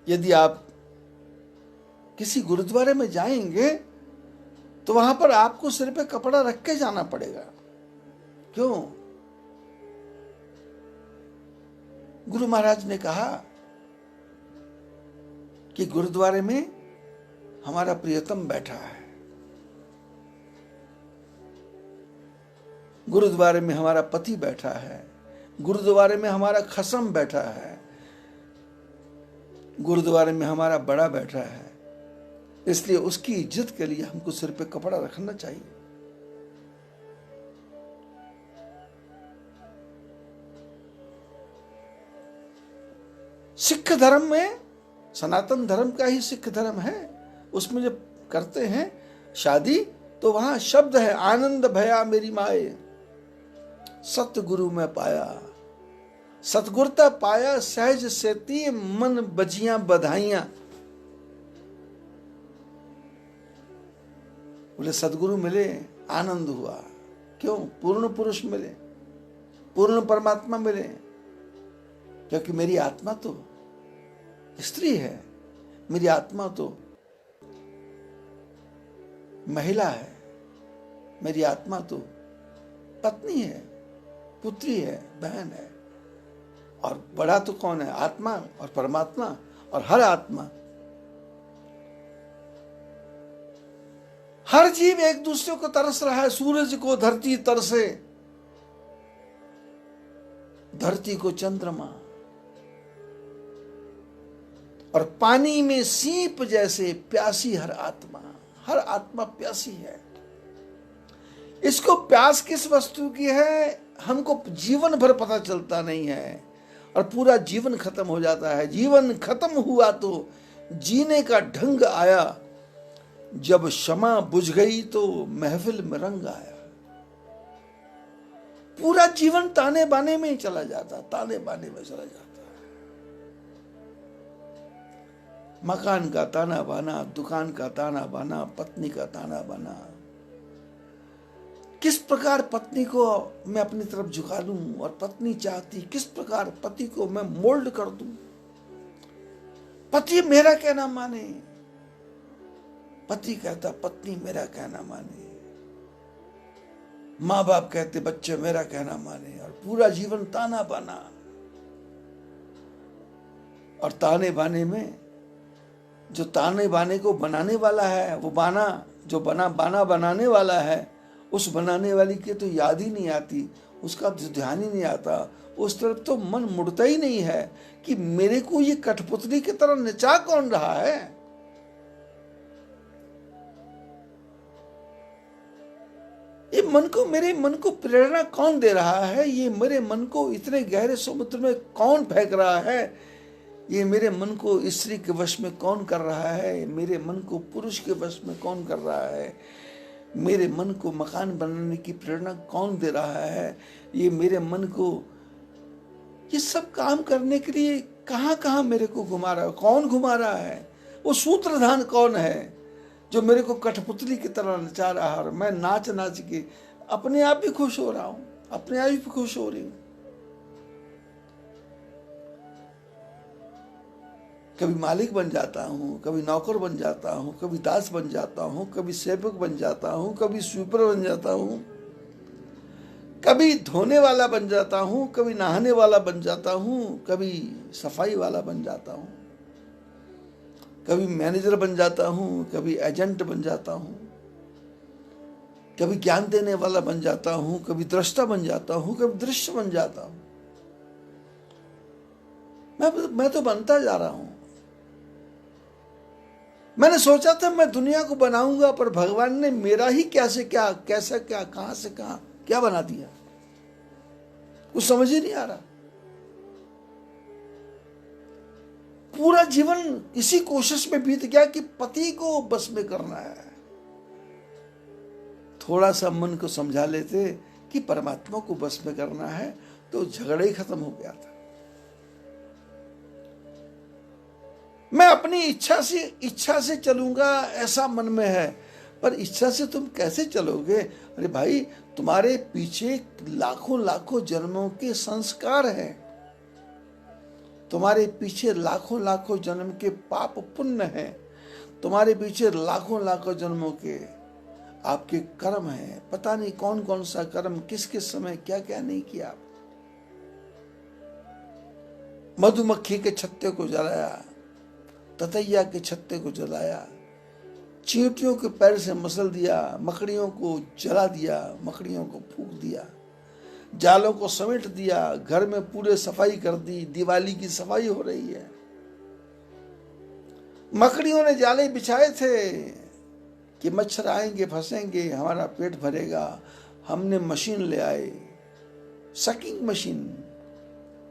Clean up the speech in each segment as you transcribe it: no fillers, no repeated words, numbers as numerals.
यदि आप किसी गुरुद्वारे में जाएंगे तो वहां पर आपको सिर पे कपड़ा रख के जाना पड़ेगा। क्यों? गुरु महाराज ने कहा कि गुरुद्वारे में हमारा प्रियतम बैठा है, गुरुद्वारे में हमारा पति बैठा है, गुरुद्वारे में हमारा खसम बैठा है, गुरुद्वारे में हमारा बड़ा बैठा है, इसलिए उसकी इज्जत के लिए हमको सिर पे कपड़ा रखना चाहिए। सिख धर्म में, सनातन धर्म का ही सिख धर्म है, उसमें जब करते हैं शादी तो वहां शब्द है, आनंद भया मेरी माए सतगुरु में पाया, सतगुरता पाया सहज सेती मन बजियां बधाइयां। बोले सतगुरु मिले आनंद हुआ। क्यों? पूर्ण पुरुष मिले, पूर्ण परमात्मा मिले, क्योंकि मेरी आत्मा तो स्त्री है, मेरी आत्मा तो महिला है, मेरी आत्मा तो पत्नी है, पुत्री है, बहन है। और बड़ा तो कौन है? आत्मा और परमात्मा। और हर आत्मा, हर जीव एक दूसरे को तरस रहा है। सूरज को धरती तरसे, धरती को चंद्रमा, और पानी में सीप जैसे प्यासी हर आत्मा प्यासी है। इसको प्यास किस वस्तु की है हमको जीवन भर पता चलता नहीं है, और पूरा जीवन खत्म हो जाता है। जीवन खत्म हुआ तो जीने का ढंग आया, जब क्षमा बुझ गई तो महफिल में रंग आया। पूरा जीवन ताने बाने में ही चला जाता, ताने बाने में चला जाता। मकान का ताना बाना, दुकान का ताना बाना, पत्नी का ताना बाना। किस प्रकार पत्नी को मैं अपनी तरफ झुका लूं, और पत्नी चाहती किस प्रकार पति को मैं मोल्ड कर दूं। पति मेरा कहना माने, पति कहता पत्नी मेरा कहना माने, माँ बाप कहते बच्चे मेरा कहना माने, और पूरा जीवन ताना बाना। और ताने बाने में जो ताने बाने को बनाने वाला है, वो बाना जो बाना बनाने वाला है, उस बनाने वाली की तो याद ही नहीं आती, उसका तो ध्यान ही नहीं आता, उस तरफ तो मन मुड़ता ही नहीं है कि मेरे को ये कठपुतली की तरह नचा कौन रहा है। ये मेरे मन को प्रेरणा कौन दे रहा है, ये मेरे मन को इतने गहरे समुद्र में कौन फेंक रहा है, ये मेरे मन को स्त्री के वश में कौन कर रहा है, मेरे मन को पुरुष के वश में कौन कर रहा है, मेरे मन को मकान बनाने की प्रेरणा कौन दे रहा है, ये मेरे मन को ये सब काम करने के लिए कहां कहां मेरे को घुमा रहा है, कौन घुमा रहा है, वो सूत्रधान कौन है जो मेरे को कठपुतली की तरह नचा रहा है। और मैं नाच नाच के अपने आप भी खुश हो रहा हूं, अपने आप भी खुश हो रही हूं। कभी मालिक बन जाता हूँ, कभी नौकर बन जाता हूँ, कभी दास बन जाता हूँ, कभी सेवक बन जाता हूँ, कभी स्वीपर बन जाता हूँ, कभी धोने वाला बन जाता हूँ, कभी नहाने वाला बन जाता हूँ, कभी सफाई वाला बन जाता हूँ, कभी मैनेजर बन जाता हूँ, कभी एजेंट बन जाता हूँ, कभी ज्ञान देने वाला बन जाता हूँ, कभी दृष्टा बन जाता हूँ, कभी दृश्य बन जाता हूँ। मैं तो बनता जा रहा हूं। मैंने सोचा था मैं दुनिया को बनाऊंगा, पर भगवान ने मेरा ही क्या से क्या, कैसा क्या, कहां से कहां क्या बना दिया, कुछ समझ ही नहीं आ रहा। पूरा जीवन इसी कोशिश में बीत गया कि पति को बस में करना है। थोड़ा सा मन को समझा लेते कि परमात्मा को बस में करना है तो झगड़ा ही खत्म हो गया था। मैं अपनी इच्छा से चलूंगा ऐसा मन में है, पर इच्छा से तुम कैसे चलोगे? अरे भाई, तुम्हारे पीछे लाखों लाखों जन्मों के संस्कार हैं। तुम्हारे पीछे लाखों लाखों जन्म के पाप पुण्य हैं, तुम्हारे पीछे लाखों लाखों जन्मों के आपके कर्म हैं। पता नहीं कौन कौन सा कर्म किस किस समय क्या क्या नहीं किया। मधुमक्खी के छत्ते को जलाया, ततैया के छत्ते को जलाया, चींटियों के पैर से मसल दिया, मकड़ियों को जला दिया, मकड़ियों को फूंक दिया, जालों को समेट दिया, घर में पूरे सफाई कर दी। दिवाली की सफाई हो रही है। मकड़ियों ने जाले बिछाए थे कि मच्छर आएंगे, फंसेंगे, हमारा पेट भरेगा। हमने मशीन ले आए, सकिंग मशीन,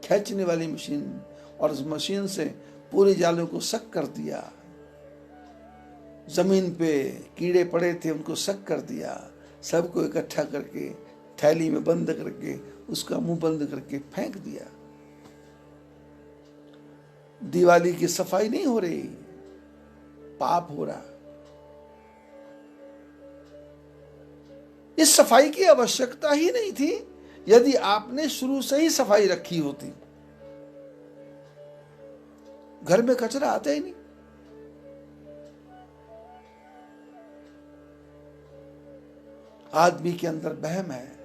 खींचने वाली मशीन, और उस मशीन से पूरे जालों को सक कर दिया। जमीन पे कीड़े पड़े थे, उनको सक कर दिया। सबको इकट्ठा करके थैली में बंद करके उसका मुंह बंद करके फेंक दिया। दिवाली की सफाई नहीं हो रही, पाप हो रहा। इस सफाई की आवश्यकता ही नहीं थी यदि आपने शुरू से ही सफाई रखी होती। घर में कचरा आता ही नहीं। आदमी के अंदर वहम है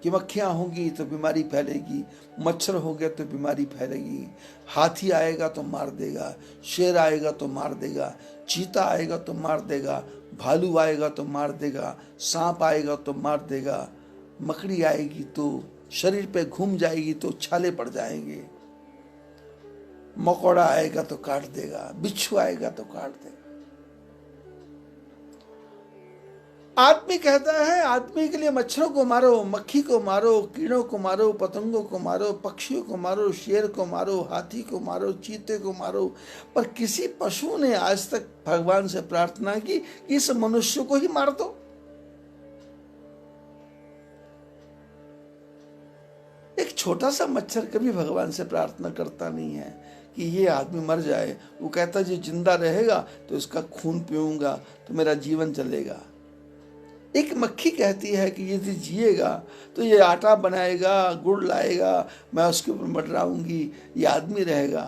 कि मक्खियां होंगी तो बीमारी फैलेगी, मच्छर हो गया तो बीमारी फैलेगी, हाथी आएगा तो मार देगा, शेर आएगा तो मार देगा, चीता आएगा तो मार देगा, भालू आएगा तो मार देगा, सांप आएगा तो मार देगा, मकड़ी आएगी तो शरीर पे घूम जाएगी तो छाले पड़ जाएंगे, मकोड़ा आएगा तो काट देगा, बिच्छू आएगा तो काट देगा। आदमी कहता है आदमी के लिए मच्छरों को मारो, मक्खी को मारो, कीड़ों को मारो, पतंगों को मारो, पक्षियों को मारो, शेर को मारो, हाथी को मारो, चीते को मारो। पर किसी पशु ने आज तक भगवान से प्रार्थना की कि इस मनुष्य को ही मार दो। एक छोटा सा मच्छर कभी भगवान से प्रार्थना करता नहीं है कि ये आदमी मर जाए। वो कहता है जो जिंदा रहेगा तो इसका खून पीऊंगा तो मेरा जीवन चलेगा। एक मक्खी कहती है कि यदि जिएगा तो ये आटा बनाएगा, गुड़ लाएगा, मैं उसके ऊपर मंडराऊंगी, ये आदमी रहेगा।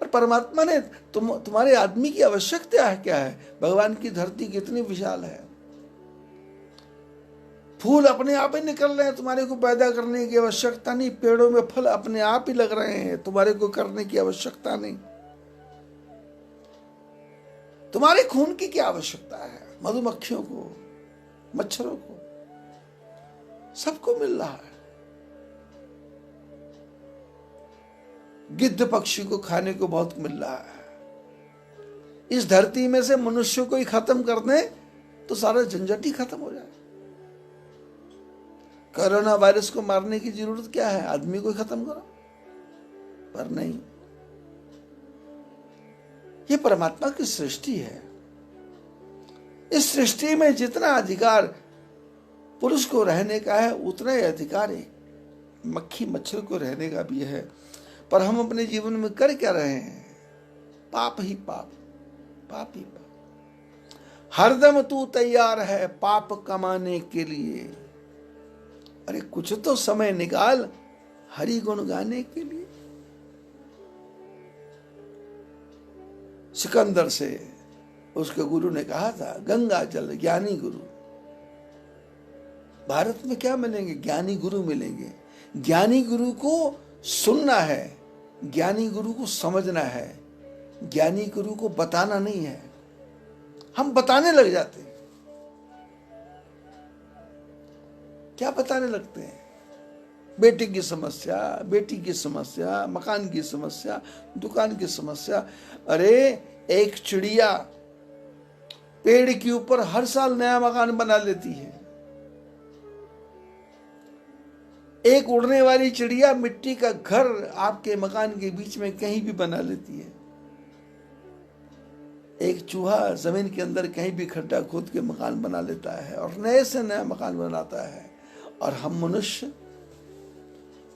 पर परमात्मा ने तुम्हारे आदमी की आवश्यकता है क्या है? भगवान की धरती कितनी विशाल है। फूल अपने आप ही निकल रहे हैं, तुम्हारे को पैदा करने की आवश्यकता नहीं। पेड़ों में फल अपने आप ही लग रहे हैं, तुम्हारे को करने की आवश्यकता नहीं। तुम्हारे खून की क्या आवश्यकता है? मधुमक्खियों को, मच्छरों को, सबको मिल रहा है। गिद्ध पक्षी को खाने को बहुत मिल रहा है। इस धरती में से मनुष्य को ही खत्म कर दें तो सारा झंझट ही खत्म हो जाए। कोरोना वायरस को मारने की जरूरत क्या है? आदमी को ही खत्म करो। पर नहीं, ये परमात्मा की सृष्टि है। इस सृष्टि में जितना अधिकार पुरुष को रहने का है उतना ही अधिकार एक मक्खी मच्छर को रहने का भी है। पर हम अपने जीवन में कर क्या रहे हैं? पाप ही पाप, पाप ही पाप। हरदम तू तैयार है पाप कमाने के लिए। अरे कुछ तो समय निकाल हरि गुण गाने के लिए। सिकंदर से उसके गुरु ने कहा था गंगा जल ज्ञानी गुरु। भारत में क्या मिलेंगे? ज्ञानी गुरु मिलेंगे। ज्ञानी गुरु को सुनना है, ज्ञानी गुरु को समझना है, ज्ञानी गुरु को बताना नहीं है। हम बताने लग जाते हैं। क्या बताने लगते हैं? बेटे की समस्या, बेटी की समस्या, मकान की समस्या, दुकान की समस्या। अरे एक चिड़िया पेड़ के ऊपर हर साल नया मकान बना लेती है। एक उड़ने वाली चिड़िया मिट्टी का घर आपके मकान के बीच में कहीं भी बना लेती है। एक चूहा जमीन के अंदर कहीं भी खड्डा खोद के मकान बना लेता है और नए से नया मकान बनाता है। और हम मनुष्य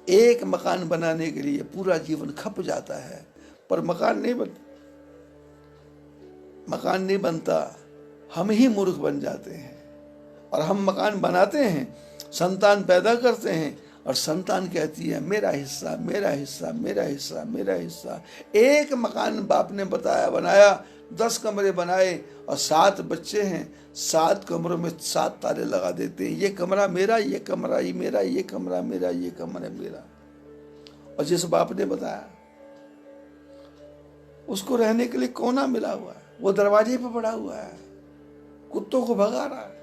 एक मकान बनाने के लिए पूरा जीवन खप जाता है, पर मकान नहीं बनता। हम ही मूर्ख बन जाते हैं। और हम मकान बनाते हैं, संतान पैदा करते हैं और संतान कहती है मेरा हिस्सा, मेरा हिस्सा, मेरा हिस्सा, मेरा हिस्सा। एक मकान बाप ने बनाया, 10 कमरे बनाए और 7 बच्चे हैं, 7 कमरों में 7 ताले लगा देते हैं। ये कमरा मेरा, ये कमरा ही मेरा, ये कमरा मेरा, ये कमरा मेरा। और जिस बाप ने बताया उसको रहने के लिए कोना मिला हुआ है, वो दरवाजे पे पड़ा हुआ है, कुत्तों को भगा रहा है,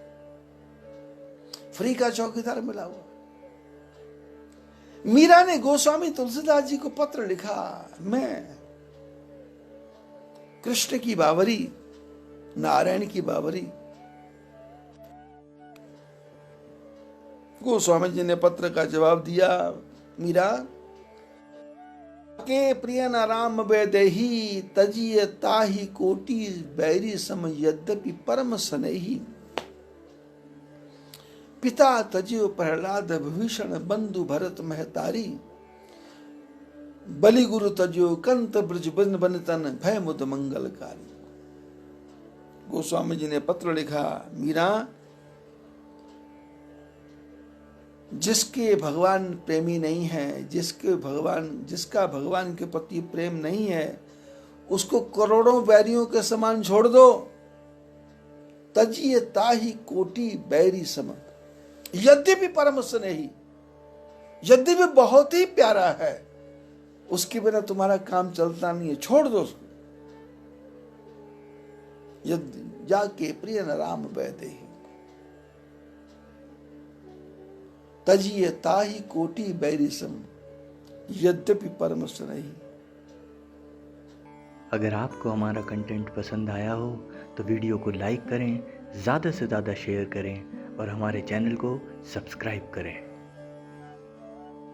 फ्री का चौकीदार मिला हुआ। मीरा ने गोस्वामी तुलसीदास जी को पत्र लिखा, मैं कृष्ण की बावरी, नारायण की बावरी। गोस्वामी जी ने पत्र का जवाब दिया, मीरा के प्रिय न राम वैदेही, तजिय ताहि कोटि बैरी सम, यद्यपि परम स्नेही। पिता तजियो प्रहलाद विभीषण, बंधु भरत महतारी। बलि गुरु तजियो कंत ब्रज बन बनतन, भय मुद मंगलकारी। गोस्वामी जी ने पत्र लिखा, मीरा जिसके भगवान प्रेमी नहीं है, जिसका भगवान के प्रति प्रेम नहीं है, उसको करोड़ों बैरियों के समान छोड़ दो। तजिए ताहि कोटि बैरी सम, यद्यपि परम स्नेही, यद्यपि बहुत ही प्यारा है, उसके बिना तुम्हारा काम चलता नहीं है, छोड़ दो उसको। जाके प्रिय न राम वैदेही, तजिए ताहि कोटि बैरी सम, यद्यपि परम स्नेही। अगर आपको हमारा कंटेंट पसंद आया हो तो वीडियो को लाइक करें, ज़्यादा से ज़्यादा शेयर करें और हमारे चैनल को सब्सक्राइब करें।